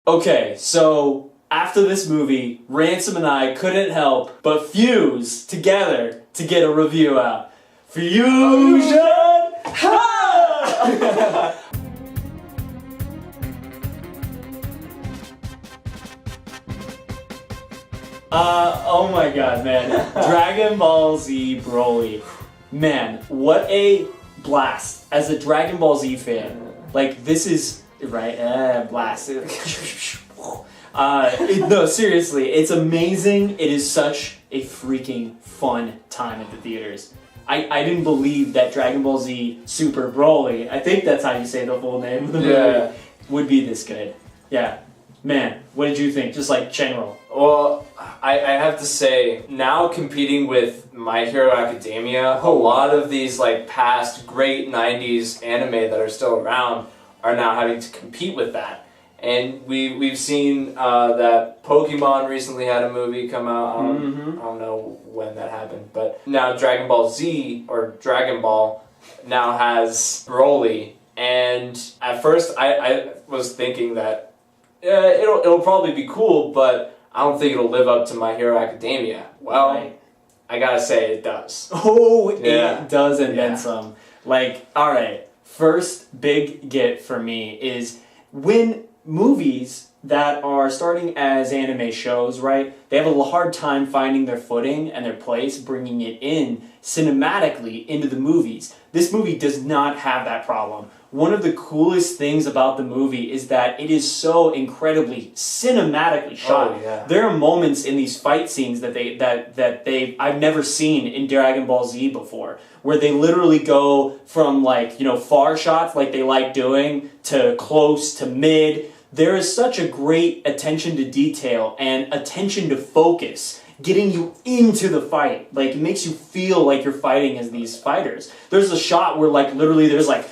Okay, so after this movie, Ransom and I couldn't help but fuse together to get a review out. Fusion! Ha! Oh my god, man. Dragon Ball Z Broly. Man, what a blast. As a Dragon Ball Z fan, like, this is, right, blast. No, seriously, it's amazing. It is such a freaking fun time at the theaters. I didn't believe that Dragon Ball Z Super Broly, I think that's how you say the full name of the movie, would be this good. Yeah. Man, what did you think? Just like general. Well, I have to say, now competing with My Hero Academia, a lot of these like past great 90s anime that are still around are now having to compete with that. And we've seen that Pokemon recently had a movie come out. I don't know when that happened, but now Dragon Ball Z, or Dragon Ball, now has Broly. And at first I was thinking that it'll probably be cool, but I don't think it'll live up to My Hero Academia. Well, right. I gotta say it does. Oh, it does, and then some. Like, alright, first big get for me is when movies that are starting as anime shows, right, they have a hard time finding their footing and their place, bringing it in cinematically into the movies. This movie does not have that problem. One of the coolest things about the movie is that it is so incredibly cinematically shot. Oh, yeah. There are moments in these fight scenes that I've never seen in Dragon Ball Z before, where they literally go from, like, you know, far shots like they like doing to close to mid. There is such a great attention to detail and attention to focus, getting you into the fight. Like, it makes you feel like you're fighting as these fighters. There's a shot where, like, literally there's, like,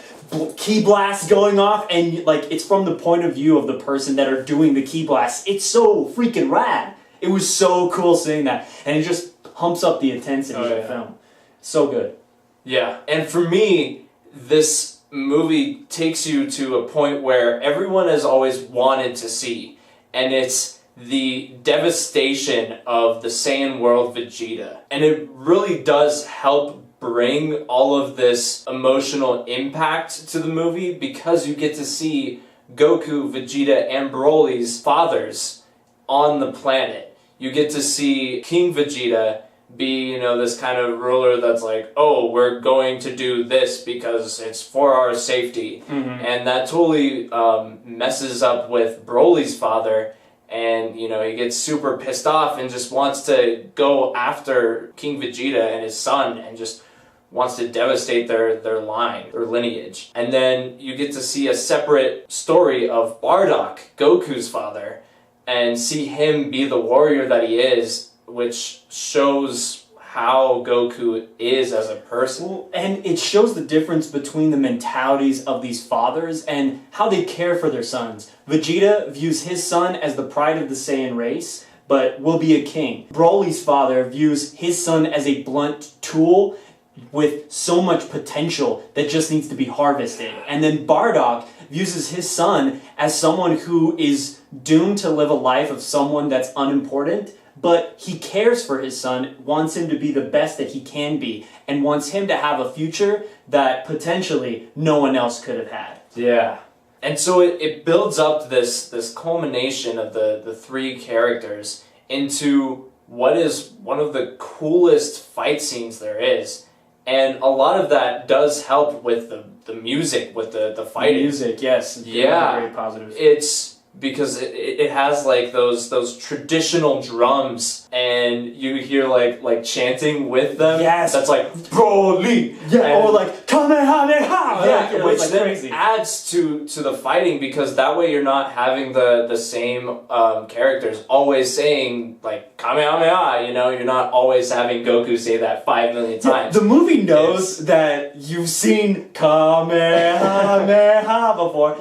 key blasts going off, and, like, it's from the point of view of the person that are doing the key blasts. It's so freaking rad. It was so cool seeing that, and it just humps up the intensity of the film. So good. Yeah, and for me, this movie takes you to a point where everyone has always wanted to see, and it's the devastation of the Saiyan world Vegeta. And it really does help bring all of this emotional impact to the movie, because you get to see Goku, Vegeta, and Broly's fathers on the planet. You get to see King Vegeta be, you know, this kind of ruler that's like, oh, we're going to do this because it's for our safety. And that totally messes up with Broly's father, and, you know, he gets super pissed off and just wants to go after King Vegeta and his son and just wants to devastate their line, their lineage. And then you get to see a separate story of Bardock, Goku's father, and see him be the warrior that he is, which shows how Goku is as a person. Well, and it shows the difference between the mentalities of these fathers and how they care for their sons. Vegeta views his son as the pride of the Saiyan race, but will be a king. Broly's father views his son as a blunt tool with so much potential that just needs to be harvested. And then Bardock views his son as someone who is doomed to live a life of someone that's unimportant, but he cares for his son, wants him to be the best that he can be, and wants him to have a future that potentially no one else could have had. Yeah. And so it builds up this culmination of the three characters into what is one of the coolest fight scenes there is. And a lot of that does help with the music, with the fighting. The music, yes. Yeah. Very positive. It's because it has like those traditional drums, and you hear like chanting with them. Yes. That's like Broly. Yeah. Or like Kamehameha. Yeah, which like then crazy. adds to the fighting, because that way you're not having the same characters always saying like Kamehameha. You know, you're not always having Goku say that 5 million times. The movie knows that you've seen Kamehameha before,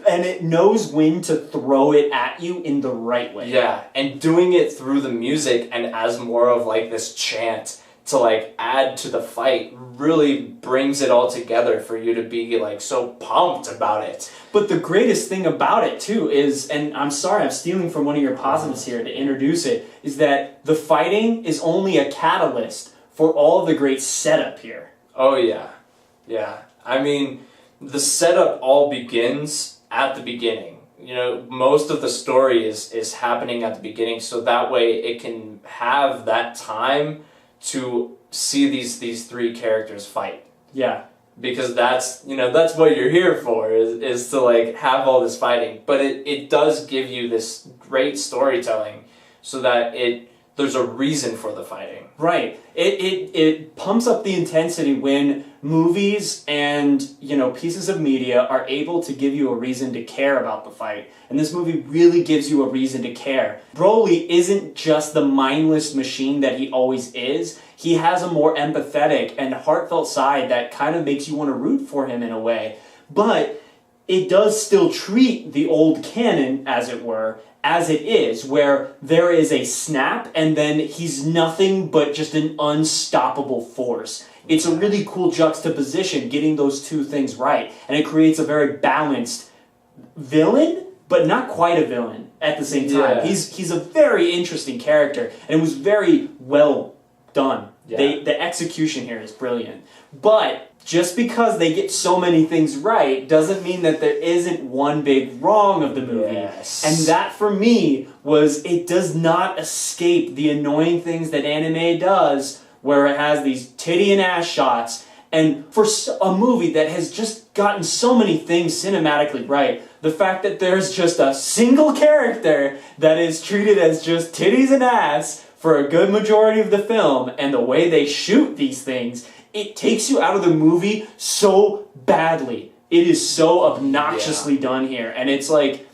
and it knows when to throw it at you in the right way. Yeah, and doing it through the music and as more of like this chant to like add to the fight really brings it all together for you to be like so pumped about it. But the greatest thing about it too is, and I'm sorry, I'm stealing from one of your positives here to introduce it, is that the fighting is only a catalyst for all of the great setup here. Oh yeah. Yeah. I mean, the setup all begins at the beginning. You know, most of the story is happening at the beginning, so that way it can have that time to see these three characters fight. Yeah. Because that's, you know, that's what you're here for, is to like have all this fighting. But it does give you this great storytelling so that there's a reason for the fighting. Right. It pumps up the intensity when movies and, you know, pieces of media are able to give you a reason to care about the fight. And this movie really gives you a reason to care. Broly isn't just the mindless machine that he always is. He has a more empathetic and heartfelt side that kind of makes you want to root for him in a way. But it does still treat the old canon, as it were, as it is, where there is a snap and then he's nothing but just an unstoppable force. It's a really cool juxtaposition, getting those two things right. And it creates a very balanced villain, but not quite a villain at the same time. Yeah. He's a very interesting character, and it was very well done. Yeah. The execution here is brilliant. But just because they get so many things right doesn't mean that there isn't one big wrong of the movie. Yes. And that, for me, was it does not escape the annoying things that anime does, where it has these titty and ass shots. And for a movie that has just gotten so many things cinematically right, the fact that there's just a single character that is treated as just titties and ass for a good majority of the film, and the way they shoot these things, it takes you out of the movie so badly. It is so obnoxiously done here. And it's like,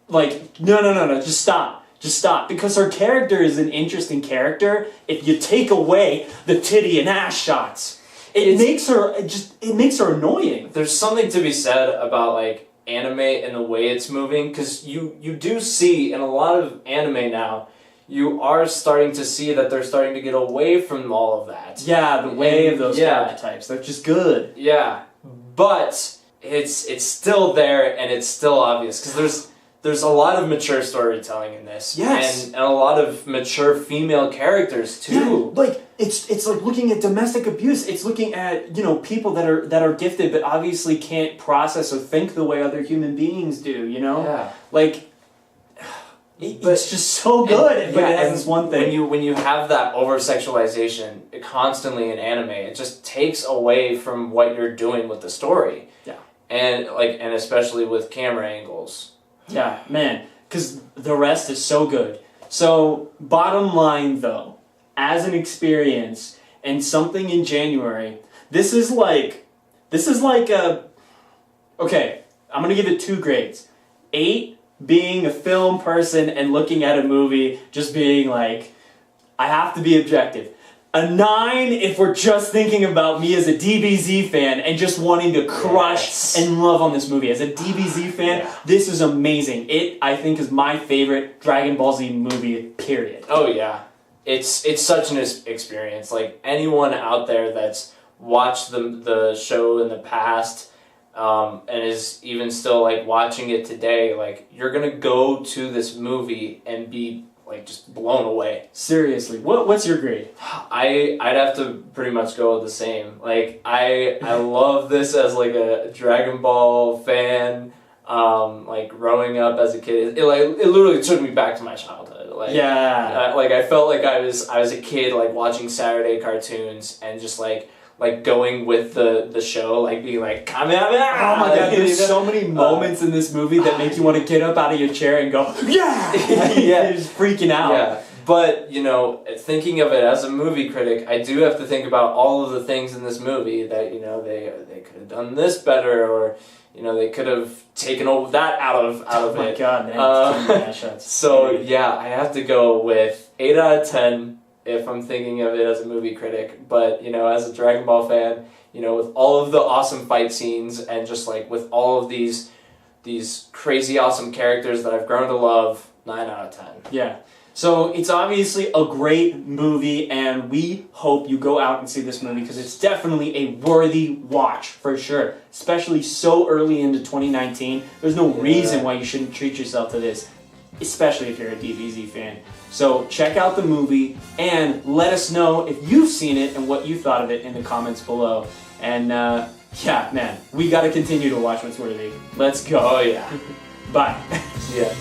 no, just stop. Just stop. Because her character is an interesting character if you take away the titty and ass shots. It makes her annoying. There's something to be said about like anime and the way it's moving, because you do see in a lot of anime now, you are starting to see that they're starting to get away from all of that. Yeah, the way of those archetypes. They're just good. Yeah, but it's still there and it's still obvious, because there's a lot of mature storytelling in this. Yes. And a lot of mature female characters too. Yeah, like it's like looking at domestic abuse. It's looking at, you know, people that are gifted but obviously can't process or think the way other human beings do, you know? Yeah. Like it's just so good. But it has this one thing. When you have that over sexualization constantly in anime, it just takes away from what you're doing with the story. Yeah. And especially with camera angles. Yeah, man, because the rest is so good. So, bottom line though, as an experience and something in January, this is like a, okay, I'm going to give it 2 grades. 8, being a film person and looking at a movie, just being like, I have to be objective. A 9 if we're just thinking about me as a DBZ fan and just wanting to crush and love on this movie. As a DBZ fan, this is amazing. It, I think, is my favorite Dragon Ball Z movie, period. Oh yeah. It's such an experience. Like, anyone out there that's watched the show in the past and is even still like watching it today, like, you're gonna go to this movie and be like just blown away. Seriously, what's your grade? I'd have to pretty much go with the same. Like, I love this as like a Dragon Ball fan. Like, growing up as a kid, it literally took me back to my childhood. Like, I felt like I was a kid, like, watching Saturday cartoons and just like going with the show, like being like, Kamehameha! Oh my god, there's so many moments in this movie that make you want to get up out of your chair and go, yeah! Yeah. You're just freaking out. Yeah. But, you know, thinking of it as a movie critic, I do have to think about all of the things in this movie that, you know, they could have done this better, or, you know, they could have taken all that out of it. Oh my god, man. So, yeah, I have to go with 8 out of 10. If I'm thinking of it as a movie critic. But, you know, as a Dragon Ball fan, you know, with all of the awesome fight scenes and just like with all of these crazy awesome characters that I've grown to love, 9 out of 10. Yeah. So it's obviously a great movie, and we hope you go out and see this movie because it's definitely a worthy watch for sure. Especially so early into 2019, there's no reason why you shouldn't treat yourself to this, especially if you're a DBZ fan. So check out the movie and let us know if you've seen it and what you thought of it in the comments below. And yeah, man, we got to continue to watch What's Worthy. Let's go. Oh yeah. Bye. Yeah.